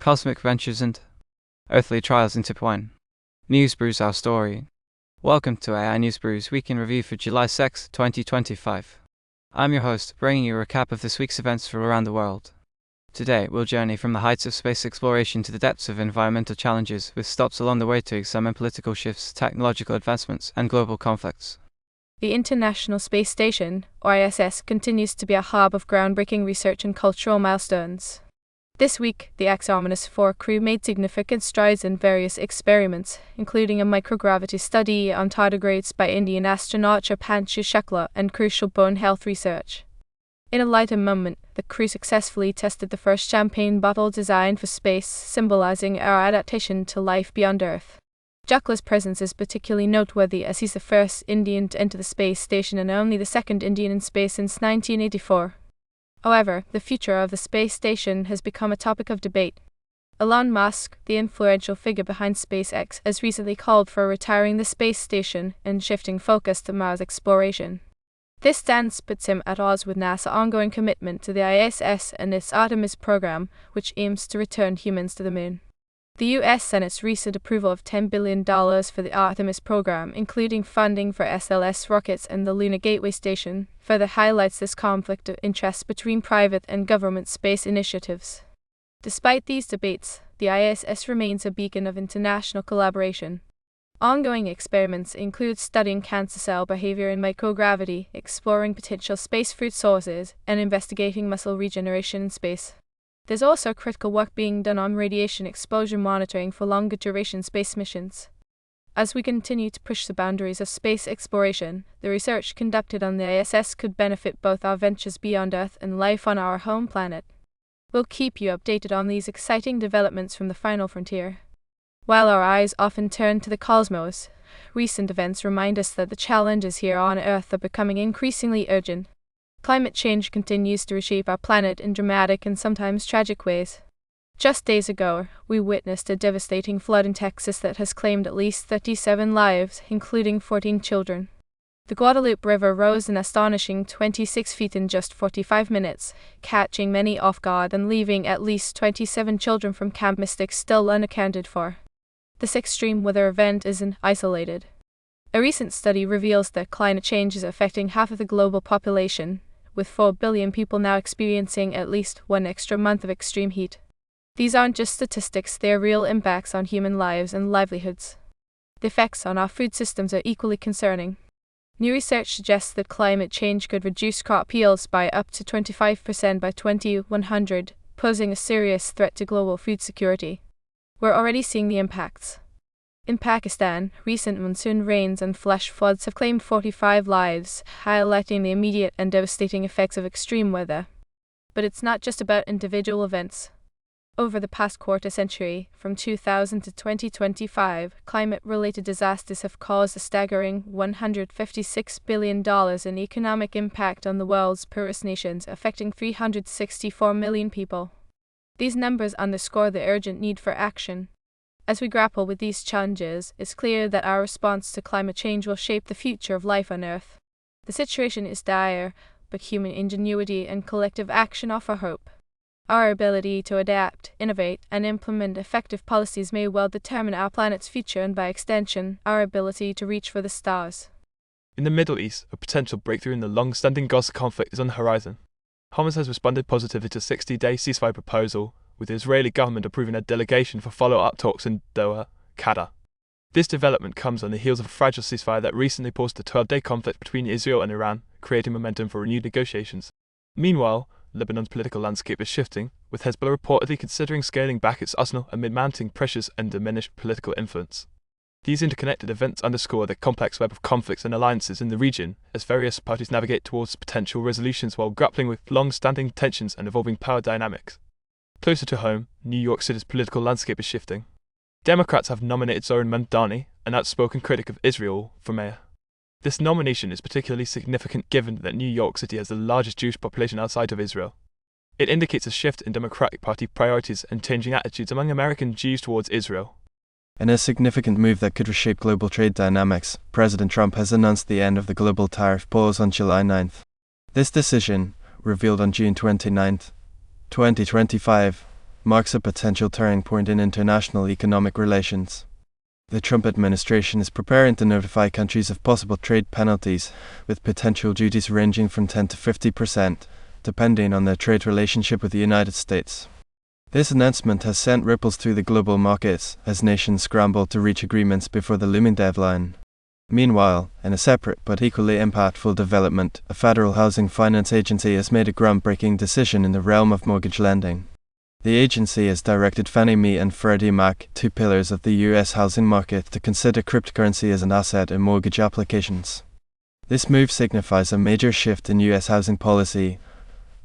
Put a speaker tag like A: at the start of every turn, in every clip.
A: cosmic ventures and earthly trials intertwine. News brews our story. Welcome to AI News Brews Week in Review for July 6, 2025. I'm your host, bringing you a recap of this week's events from around the world. Today, we'll journey from the heights of space exploration to the depths of environmental challenges, with stops along the way to examine political shifts, technological advancements, and global conflicts.
B: The International Space Station, or ISS, continues to be a hub of groundbreaking research and cultural milestones. This week, the Artemis 4 crew made significant strides in various experiments, including a microgravity study on tardigrades by Indian astronaut Shubhanshu Shukla and crucial bone health research. In a lighter moment, the crew successfully tested the first champagne bottle designed for space, symbolizing our adaptation to life beyond Earth. Shukla's presence is particularly noteworthy as he's the first Indian to enter the space station and only the second Indian in space since 1984. However, the future of the space station has become a topic of debate. Elon Musk, the influential figure behind SpaceX, has recently called for retiring the space station and shifting focus to Mars exploration. This stance puts him at odds with NASA's ongoing commitment to the ISS and its Artemis program, which aims to return humans to the moon. The U.S. Senate's recent approval of $10 billion for the Artemis program, including funding for SLS rockets and the Lunar Gateway Station, further highlights this conflict of interest between private and government space initiatives. Despite these debates, the ISS remains a beacon of international collaboration. Ongoing experiments include studying cancer cell behavior in microgravity, exploring potential space food sources, and investigating muscle regeneration in space. There's also critical work being done on radiation exposure monitoring for longer duration space missions. As we continue to push the boundaries of space exploration, the research conducted on the ISS could benefit both our ventures beyond Earth and life on our home planet. We'll keep you updated on these exciting developments from the final frontier. While our eyes often turn to the cosmos, recent events remind us that the challenges here on Earth are becoming increasingly urgent. Climate change continues to reshape our planet in dramatic and sometimes tragic ways. Just days ago, we witnessed a devastating flood in Texas that has claimed at least 37 lives, including 14 children. The Guadalupe River rose an astonishing 26 feet in just 45 minutes, catching many off guard and leaving at least 27 children from Camp Mystic still unaccounted for. This extreme weather event isn't isolated. A recent study reveals that climate change is affecting half of the global population, with 4 billion people now experiencing at least one extra month of extreme heat. These aren't just statistics, they are real impacts on human lives and livelihoods. The effects on our food systems are equally concerning. New research suggests that climate change could reduce crop yields by up to 25% by 2100, posing a serious threat to global food security. We're already seeing the impacts. In Pakistan, recent monsoon rains and flash floods have claimed 45 lives, highlighting the immediate and devastating effects of extreme weather. But it's not just about individual events. Over the past quarter century, from 2000 to 2025, climate-related disasters have caused a staggering $156 billion in economic impact on the world's poorest nations, affecting 364 million people. These numbers underscore the urgent need for action. As we grapple with these challenges, it's clear that our response to climate change will shape the future of life on Earth. The situation is dire, but human ingenuity and collective action offer hope. Our ability to adapt, innovate, and implement effective policies may well determine our planet's future and, by extension, our ability to reach for the stars.
C: In the Middle East, a potential breakthrough in the long-standing Gaza conflict is on the horizon. Hamas has responded positively to a 60-day ceasefire proposal, with the Israeli government approving a delegation for follow-up talks in Doha, Qatar. This development comes on the heels of a fragile ceasefire that recently paused the 12-day conflict between Israel and Iran, creating momentum for renewed negotiations. Meanwhile, Lebanon's political landscape is shifting, with Hezbollah reportedly considering scaling back its arsenal amid mounting pressures and diminished political influence. These interconnected events underscore the complex web of conflicts and alliances in the region, as various parties navigate towards potential resolutions while grappling with long-standing tensions and evolving power dynamics. Closer to home, New York City's political landscape is shifting. Democrats have nominated Zohran Mamdani, an outspoken critic of Israel, for mayor. This nomination is particularly significant given that New York City has the largest Jewish population outside of Israel. It indicates a shift in Democratic Party priorities and changing attitudes among American Jews towards Israel.
D: In a significant move that could reshape global trade dynamics, President Trump has announced the end of the global tariff pause on July 9th. This decision, revealed on June 29, 2025, marks a potential turning point in international economic relations. The Trump administration is preparing to notify countries of possible trade penalties, with potential duties ranging from 10 to 50%, depending on their trade relationship with the United States. This announcement has sent ripples through the global markets as nations scramble to reach agreements before the looming deadline. Meanwhile, in a separate but equally impactful development, a federal housing finance agency has made a groundbreaking decision in the realm of mortgage lending. The agency has directed Fannie Mae and Freddie Mac, two pillars of the U.S. housing market, to consider cryptocurrency as an asset in mortgage applications. This move signifies a major shift in U.S. housing policy,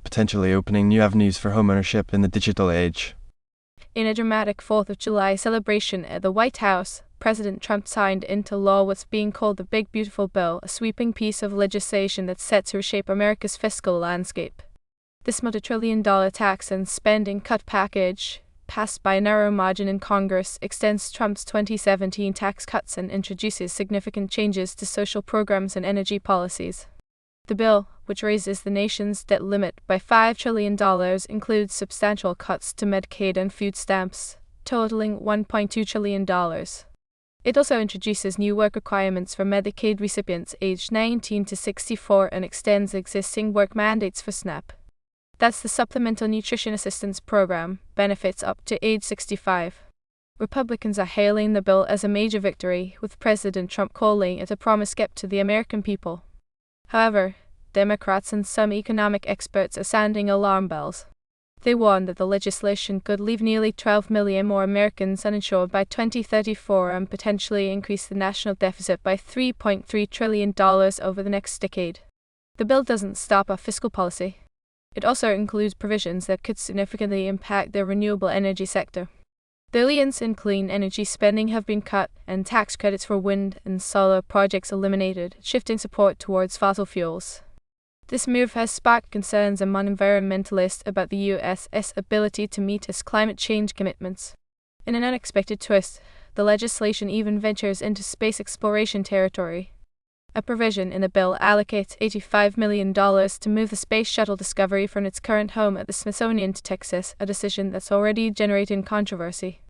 D: potentially opening new avenues for homeownership in the digital age.
B: In a dramatic 4th of July celebration at the White House, President Trump signed into law what's being called the Big Beautiful Bill, a sweeping piece of legislation that's set to reshape America's fiscal landscape. This multi-trillion-dollar tax and spending cut package, passed by a narrow margin in Congress, extends Trump's 2017 tax cuts and introduces significant changes to social programs and energy policies. The bill, which raises the nation's debt limit by $5 trillion, includes substantial cuts to Medicaid and food stamps, totaling $1.2 trillion. It also introduces new work requirements for Medicaid recipients aged 19 to 64 and extends existing work mandates for SNAP. That's the Supplemental Nutrition Assistance Program, benefits up to age 65. Republicans are hailing the bill as a major victory, with President Trump calling it a promised gift to the American people. However, Democrats and some economic experts are sounding alarm bells. They warn that the legislation could leave nearly 12 million more Americans uninsured by 2034 and potentially increase the national deficit by $3.3 trillion over the next decade. The bill doesn't stop at fiscal policy. It also includes provisions that could significantly impact the renewable energy sector. Billions in clean energy spending have been cut, and tax credits for wind and solar projects eliminated, shifting support towards fossil fuels. This move has sparked concerns among environmentalists about the U.S.'s ability to meet its climate change commitments. In an unexpected twist, the legislation even ventures into space exploration territory. A provision in the bill allocates $85 million to move the Space Shuttle Discovery from its current home at the Smithsonian to Texas, a decision that's already generating controversy.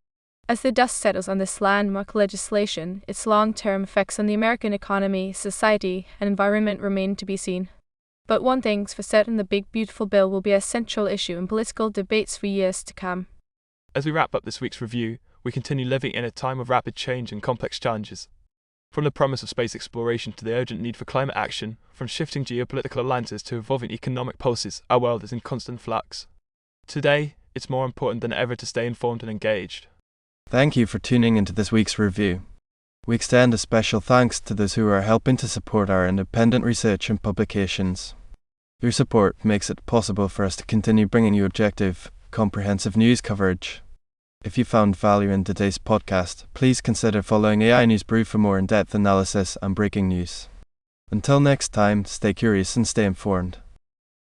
B: As the dust settles on this landmark legislation, its long-term effects on the American economy, society, and environment remain to be seen. But one thing's for certain, the Big Beautiful Bill will be a central issue in political debates for years to come.
C: As we wrap up this week's review, we continue living in a time of rapid change and complex challenges. From the promise of space exploration to the urgent need for climate action, from shifting geopolitical alliances to evolving economic policies, our world is in constant flux. Today, it's more important than ever to stay informed and engaged.
D: Thank you for tuning into this week's review. We extend a special thanks to those who are helping to support our independent research and publications. Your support makes it possible for us to continue bringing you objective, comprehensive news coverage. If you found value in today's podcast, please consider following AI News Brew for more in-depth analysis and breaking news. Until next time, stay curious and stay informed.